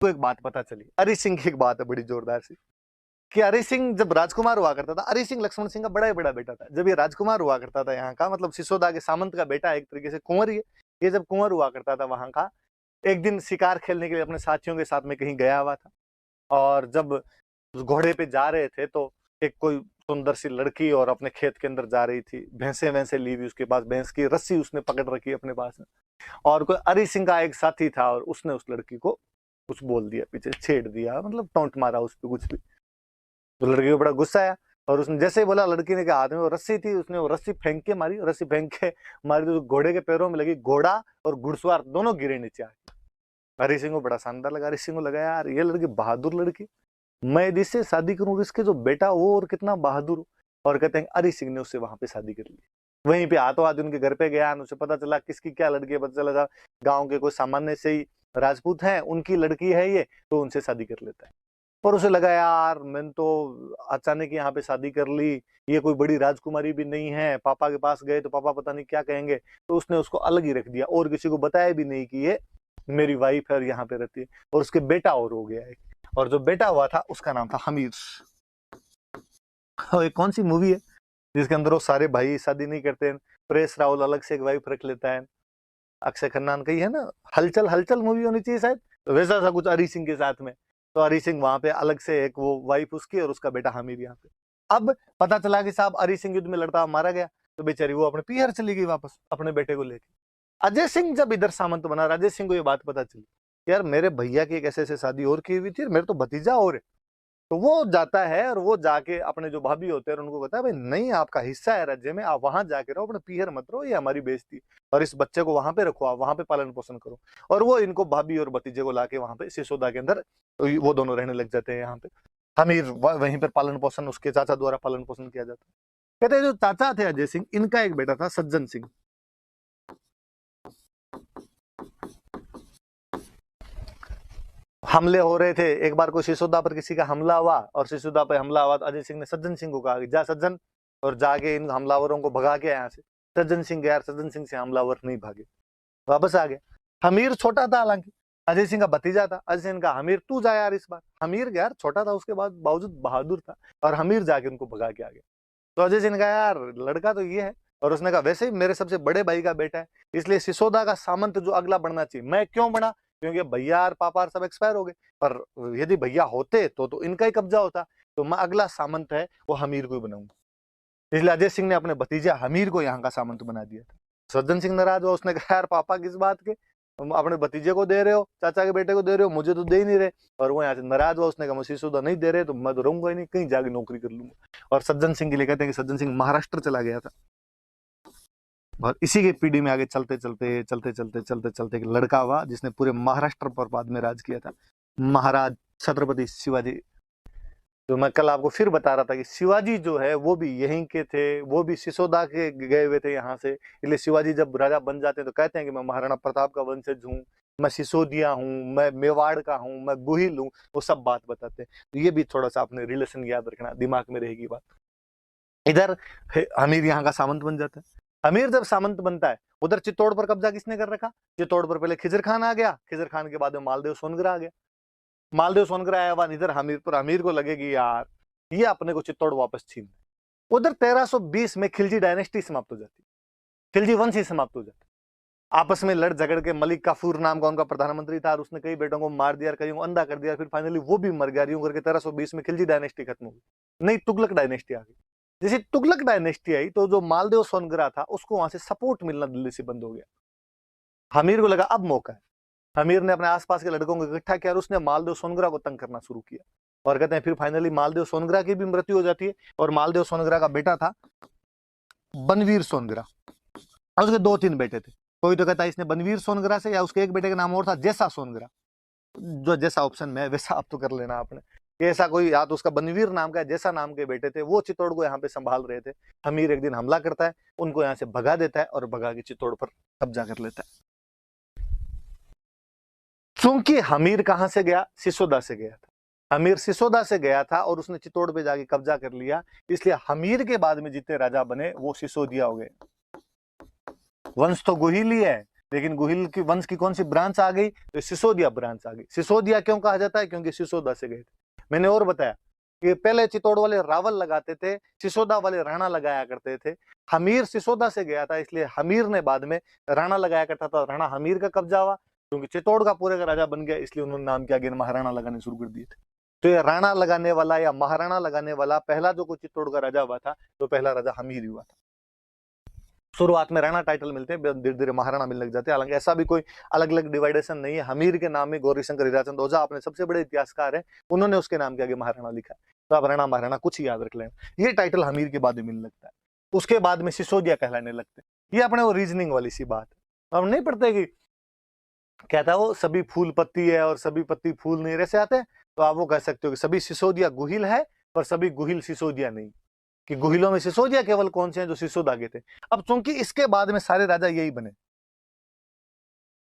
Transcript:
को एक बात पता चली, हरि सिंह की एक बात है बड़ी जोरदार सी, कि हरि सिंह जब राजकुमार हुआ करता था, हरि सिंह लक्ष्मण सिंह का बड़ा ही बड़ा बेटा था, जब ये राजकुमार हुआ करता था यहाँ का, मतलब सिसोदा के सामंत का बेटा, एक तरीके से कुंवर ही है, ये जब कुंवर हुआ करता था वहां का, एक दिन शिकार खेलने के लिए अपने साथियों के साथ में कहीं गया हुआ था, और जब उस घोड़े पे जा रहे थे तो एक कोई सुंदर सी लड़की और अपने खेत के अंदर जा रही थी, भैंसे वैंसे ली हुई उसके पास, भैंस की रस्सी उसने पकड़ रखी अपने पास में, और कोई हरि सिंह का एक साथी था और उसने उस लड़की को कुछ बोल दिया, पीछे छेड़ दिया, मतलब टोंट मारा उस पर कुछ भी। तो लड़की को बड़ा गुस्सा आया, और उसने जैसे ही बोला, लड़की ने के हाथ में वो रस्सी थी, उसने वो रस्सी फेंक के मारी, रस्सी फेंक के मारी तो घोड़े के पैरों में लगी, घोड़ा और घुड़सवार दोनों गिरे नीचे आके। हरि सिंह को बड़ा शानदार लगा, हरि सिंह को लगा यार ये लड़की बहादुर लड़की, मैं यदि इससे शादी करूं, इसके जो बेटा वो और कितना बहादुर हो। और कहते हैं हरि सिंह ने उससे वहां पे शादी कर ली। वहीं पे हाथों हाथ उनके घर पे गया, उसे पता चला किसकी क्या लड़की है, पता चला गाँव के कोई सामान्य से ही राजपूत है, उनकी लड़की है ये, तो उनसे शादी कर लेता है। पर उसे लगा यार मैंने तो अचानक यहाँ पे शादी कर ली, ये कोई बड़ी राजकुमारी भी नहीं है, पापा के पास गए तो पापा पता नहीं क्या कहेंगे, तो उसने उसको अलग ही रख दिया, और किसी को बताया भी नहीं कि ये मेरी वाइफ है और यहाँ पे रहती है। और उसके बेटा और हो गया है, और जो बेटा हुआ था उसका नाम था हमीर। और एक कौन सी मूवी है जिसके अंदर वो सारे भाई शादी नहीं करते हैं, परेश रावल अलग से एक वाइफ रख लेता है, अक्षय खन्ना का ही है ना, हलचल, हलचल मूवी होनी चाहिए शायद, तो वैसा सा कुछ हरि सिंह के साथ में। तो हरि सिंह वहां पे अलग से एक वो वाइफ उसकी और उसका बेटा हमीर यहाँ पे। अब पता चला कि साहब हरि सिंह युद्ध में लड़ता हुआ मारा गया, तो बेचारी वो अपने पीहर चली गई वापस अपने बेटे को लेके। अजय सिंह जब इधर सामंत बना, अजय सिंह को ये बात पता चली, यार मेरे भैया की एक ऐसे ऐसे शादी और की हुई थी, मेरे तो भतीजा और है। तो वो जाता है और वो जाके अपने जो भाभी होते हैं उनको कहता है भाई नहीं, आपका हिस्सा है राज्य में, आप वहां जाके रहो, अपने पीहर मत रहो, ये हमारी बेइज्जती, और इस बच्चे को वहां पे रखो, आप वहां पे पालन पोषण करो। और वो इनको भाभी और भतीजे को लाके वहां पे सिसोदा के अंदर वो दोनों रहने लग जाते हैं यहाँ पे। हमीर वहीं पर पालन पोषण उसके चाचा द्वारा पालन पोषण किया जाता है। कहते हैं जो चाचा थे अजय सिंह, इनका एक बेटा था सज्जन सिंह। हमले हो रहे थे, एक बार कोई सिसोदा पर किसी का हमला हुआ, और सिसोदा पर हमला हुआ तो अजय सिंह ने सज्जन सिंह को कहा कि जा सज्जन, और जाके इन हमलावरों को भगा के यहाँ से। सज्जन सिंह गया, सज्जन सिंह से हमलावर नहीं भागे, वापस आ गया। हमीर छोटा था, हालांकि अजय सिंह का भतीजा था। अजय सिंह का हमीर तू जा यार इस बार। हमीर गया, छोटा था उसके बाद बावजूद बहादुर था, और हमीर जाके उनको भगा के आ गया। तो अजय सिंह ने कहा यार लड़का तो ये है, और उसने कहा वैसे ही मेरे सबसे बड़े भाई का बेटा है, इसलिए सिसोदा का सामंत जो अगला बनना चाहिए। मैं क्यों बना, क्योंकि भैया और पापा सब एक्सपायर हो गए, पर यदि भैया होते तो इनका ही कब्जा होता, तो मैं अगला सामंत है वो हमीर को ही बनाऊंगा। इसलिए अजय सिंह ने अपने भतीजा हमीर को यहाँ का सामंत बना दिया था। सज्जन सिंह नाराज हुआ, उसने कहा यार पापा किस बात के, तुम अपने भतीजे को दे रहे हो, चाचा के बेटे को दे रहे हो, मुझे तो दे ही नहीं रहे। और वो यहाँ से नाराज हुआ, उसने कहा मुझे सिसोदा नहीं दे रहे तो मैं तो रहूंगा ही नहीं, कहीं जाके नौकरी कर लूंगा। और सज्जन सिंह के लिए कहते हैं कि सज्जन सिंह महाराष्ट्र चला गया था। और इसी की पीढ़ी में आगे चलते चलते चलते चलते चलते चलते एक लड़का हुआ जिसने पूरे महाराष्ट्र पर बाद में राज किया था, महाराज छत्रपति शिवाजी। तो मैं कल आपको फिर बता रहा था कि शिवाजी जो है वो भी यहीं के थे, वो भी सिसोदा के गए हुए थे यहाँ से। इसलिए शिवाजी जब राजा बन जाते हैं तो कहते हैं कि मैं महाराणा प्रताप का वंशज हूँ, मैं सिसोदिया हूँ, मैं मेवाड़ का हूँ, मैं गुहिल हूँ, वो सब बात बताते हैं। तो ये भी थोड़ा सा अपने रिलेशन याद रखना, दिमाग में रहेगी बात। इधर हमीर यहाँ का सामंत बन जाता है। हमीर जब सामंत बनता है, उधर चित्तौड़ पर कब्जा किसने कर रखा, चित्तौड़ पर पहले खिजर खान आ गया, खिजर खान के बाद में मालदेव सोनगरा आ गया। मालदेव सोनगरा आया हुआ इधर हमीर पर, हमीर को लगेगी यार ये अपने को चित्तौड़ वापस छीन। उधर 1320 में खिलजी डायनेस्टी समाप्त हो जाती, खिलजी वंश ही समाप्त हो जाता। आपस में लड़ झगड़ के मलिक काफूर नाम का उनका प्रधानमंत्री था, और उसने कई बेटों को मार दिया, कईयों को अंधा कर दिया, फिर फाइनली वो भी मर गया। यूं करके 1320 में खिलजी डायनेस्टी खत्म हो गई। नई तुगलक डायनेस्टी आ गई। जैसे तुगलक डायनेस्टी आई तो जो मालदेव सोनगरा था उसको वहां से सपोर्ट मिलना दिल्ली से बंद हो गया। हमीर को लगा अब मौका है, हमीर ने अपने आसपास के लड़कों को इकट्ठा किया और उसने मालदेव सोनगरा को तंग करना शुरू किया। और कहते हैं फिर फाइनली मालदेव सोनगरा की भी मृत्यु हो जाती है, और मालदेव सोनगरा का बेटा था बनवीर सोनगरा, और उसके 2-3 बेटे थे। कोई तो कहता है इसने बनवीर सोनगरा से, या उसके एक बेटे का नाम और था जैसा सोनगरा, जो जैसा ऑप्शन में है वैसा आप तो कर लेना आपने। ऐसा कोई या तो उसका बनवीर नाम का जैसा नाम के बेटे थे, वो चित्तौड़ को यहाँ पे संभाल रहे थे। हमीर एक दिन हमला करता है, उनको यहाँ से भगा देता है और भगा के चित्तौड़ पर कब्जा कर लेता है। चूंकि हमीर कहां से गया, सिसोदा से गया था। हमीर सिसोदा से गया था और उसने चित्तौड़ पे जाके कब्जा कर लिया, इसलिए हमीर के बाद में जितने राजा बने वो सिसोदिया हो गए। वंश तो गुहिली है, लेकिन गुहिल की वंश की कौन सी ब्रांच आ गई? तो सिसोदिया ब्रांच आ गई। सिसोदिया क्यों कहा जाता है? क्योंकि सिसोदा से गए थे। मैंने और बताया कि पहले चित्तौड़ वाले रावल लगाते थे, सिसोदा वाले राणा लगाया करते थे। हमीर सिसोदा से गया था, इसलिए हमीर ने बाद में राणा लगाया करता था। राणा हमीर का कब्जा हुआ, क्योंकि चित्तौड़ का पूरे का राजा बन गया, इसलिए उन्होंने नाम क्या किया, महाराणा लगाने शुरू कर दिए थे। तो ये राणा लगाने वाला या महाराणा लगाने वाला पहला जो कोई चित्तौड़ का राजा हुआ था, तो पहला राजा हमीर हुआ था। शुरुआत में राणा टाइटल मिलते हैं, धीरे धीरे महाराणा मिलने लग जाते हैं। हालांकि ऐसा भी कोई अलग अलग डिवाइडेशन नहीं है। हमीर के नाम में गौरी शंकर हीराचंद ओझा अपने सबसे बड़े इतिहासकार है, उन्होंने उसके नाम के आगे महाराणा लिखा है। तो आप राणा महाराणा कुछ ही याद रख लें। ये टाइटल हमीर के बाद में मिलने लगता है, उसके बाद में सिसोदिया कहलाने लगते हैं। ये अपने वो रीजनिंग वाली सी बात है। हम नहीं पढ़ते कि कहता है वो सभी फूल पत्ती है और सभी पत्ती फूल नहीं, ऐसे आते हैं। तो आप वो कह सकते हो कि सभी सिसोदिया गुहिल है पर सभी गुहिल सिसोदिया नहीं, कि गुहिलों में सिसोदिया केवल कौन से हैं जो सिसोदा के थे। अब चूंकि इसके बाद में सारे राजा यही बने,